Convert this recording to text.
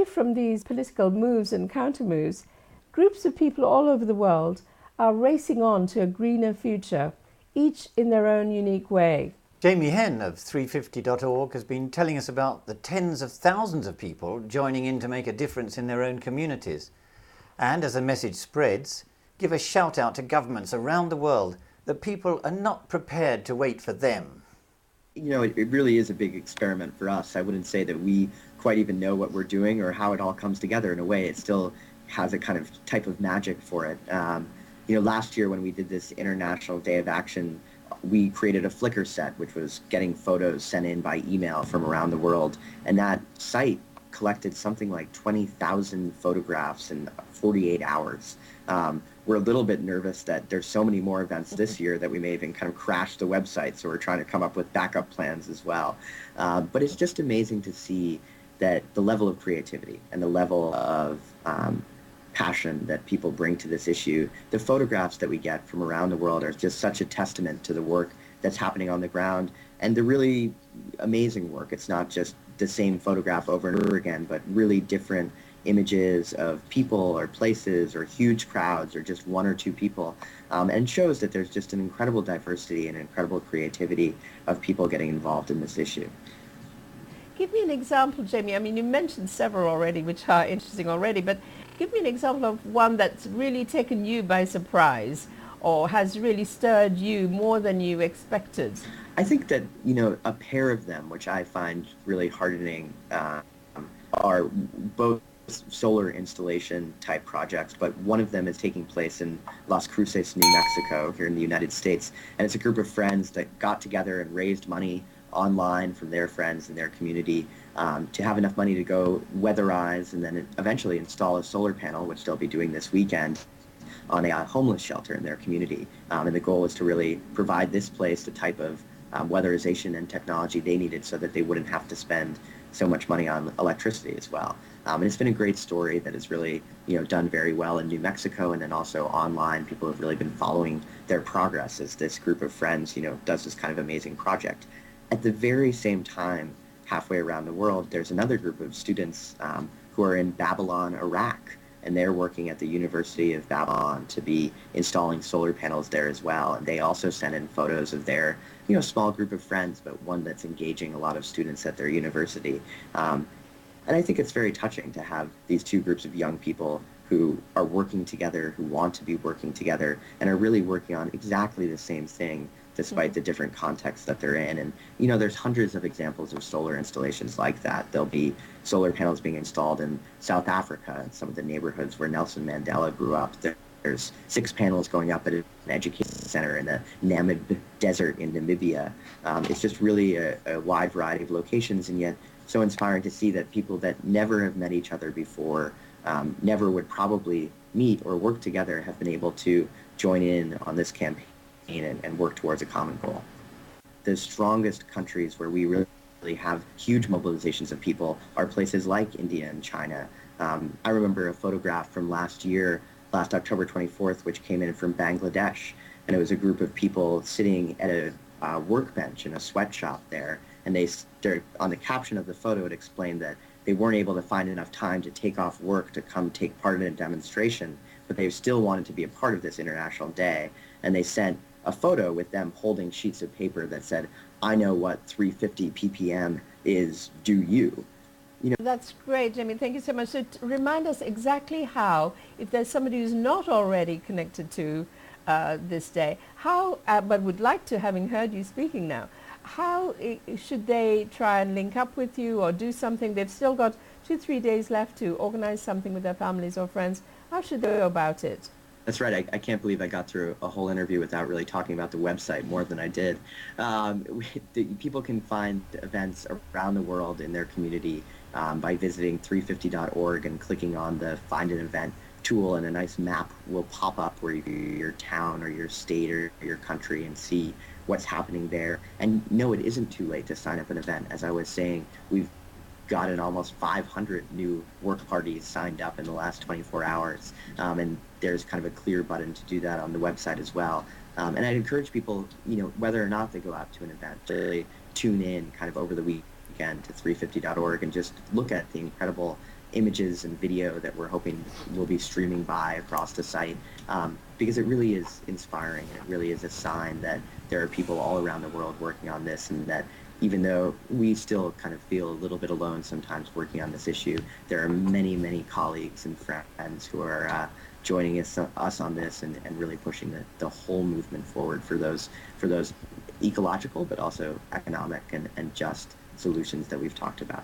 from these political moves and counter moves, groups of people all over the world are racing on to a greener future, each in their own unique way. Jamie Henn of 350.org has been telling us about the tens of thousands of people joining in to make a difference in their own communities. And as the message spreads, give a shout out to governments around the world that people are not prepared to wait for them. You know, it really is a big experiment for us. I wouldn't say that we quite even know what we're doing or how it all comes together. In a way, it still has a kind of type of magic for it. Last year when we did this International Day of Action, we created a Flickr set, which was getting photos sent in by email from around the world. And that site collected something like 20,000 photographs in 48 hours. We're a little bit nervous that there's so many more events this year that we may even kind of crash the website, so we're trying to come up with backup plans as well. But it's just amazing to see that the level of creativity and the level of passion that people bring to this issue. The photographs that we get from around the world are just such a testament to the work that's happening on the ground and the really amazing work. It's not just the same photograph over and over again, but really different images of people or places or huge crowds or just one or two people, and shows that there's just an incredible diversity and incredible creativity of people getting involved in this issue. Give me an example, Jamie. I mean, you mentioned several already, which are interesting already, but give me an example of one that's really taken you by surprise or has really stirred you more than you expected. I think that, a pair of them, which I find really heartening, are both solar installation type projects, but one of them is taking place in Las Cruces, New Mexico, here in the United States. And it's a group of friends that got together and raised money online from their friends in their community to have enough money to go weatherize and then eventually install a solar panel, which they'll be doing this weekend, on a homeless shelter in their community. And the goal is to really provide this place the type of weatherization and technology they needed so that they wouldn't have to spend so much money on electricity as well. And it's been a great story that has really, done very well in New Mexico, and then also online. People have really been following their progress as this group of friends, does this kind of amazing project. At the very same time, halfway around the world, there's another group of students who are in Babylon, Iraq, and they're working at the University of Babylon to be installing solar panels there as well. And they also sent in photos of their, small group of friends, but one that's engaging a lot of students at their university. And I think it's very touching to have these two groups of young people who are working together, who want to be working together, and are really working on exactly the same thing, despite the different contexts that they're in. And, there's hundreds of examples of solar installations like that. There'll be solar panels being installed in South Africa, in some of the neighborhoods where Nelson Mandela grew up. There's 6 panels going up at an education center in the Namib Desert in Namibia. It's just really a wide variety of locations, and yet so inspiring to see that people that never have met each other before, never would probably meet or work together, have been able to join in on this campaign and work towards a common goal. The strongest countries where we really have huge mobilizations of people are places like India and China. I remember a photograph from last October 24th, which came in from Bangladesh, and it was a group of people sitting at a workbench in a sweatshop there, and on the caption of the photo it explained that they weren't able to find enough time to take off work to come take part in a demonstration, but they still wanted to be a part of this International Day, and they sent a photo with them holding sheets of paper that said, "I know what 350 ppm is, do you?" That's great, Jamie. Thank you so much. So remind us exactly how, if there's somebody who's not already connected to this day, how, but would like to, having heard you speaking now, how should they try and link up with you or do something? They've still got 2-3 days left to organize something with their families or friends. How should they go about it? That's right. I can't believe I got through a whole interview without really talking about the website more than I did. People can find events around the world in their community by visiting 350.org and clicking on the Find an Event tool, and a nice map will pop up where you can your town or your state or your country and see what's happening there. And no, it isn't too late to sign up an event. As I was saying, we've gotten almost 500 new work parties signed up in the last 24 hours. And there's kind of a clear button to do that on the website as well. And I'd encourage people, whether or not they go out to an event, to really tune in kind of over the weekend weekend to 350.org and just look at the incredible images and video that we're hoping will be streaming by across the site, because it really is inspiring. It really is a sign that there are people all around the world working on this, and that even though we still kind of feel a little bit alone sometimes working on this issue, there are many, many colleagues and friends who are joining us on this and really pushing the whole movement forward for those ecological but also economic and just solutions that we've talked about.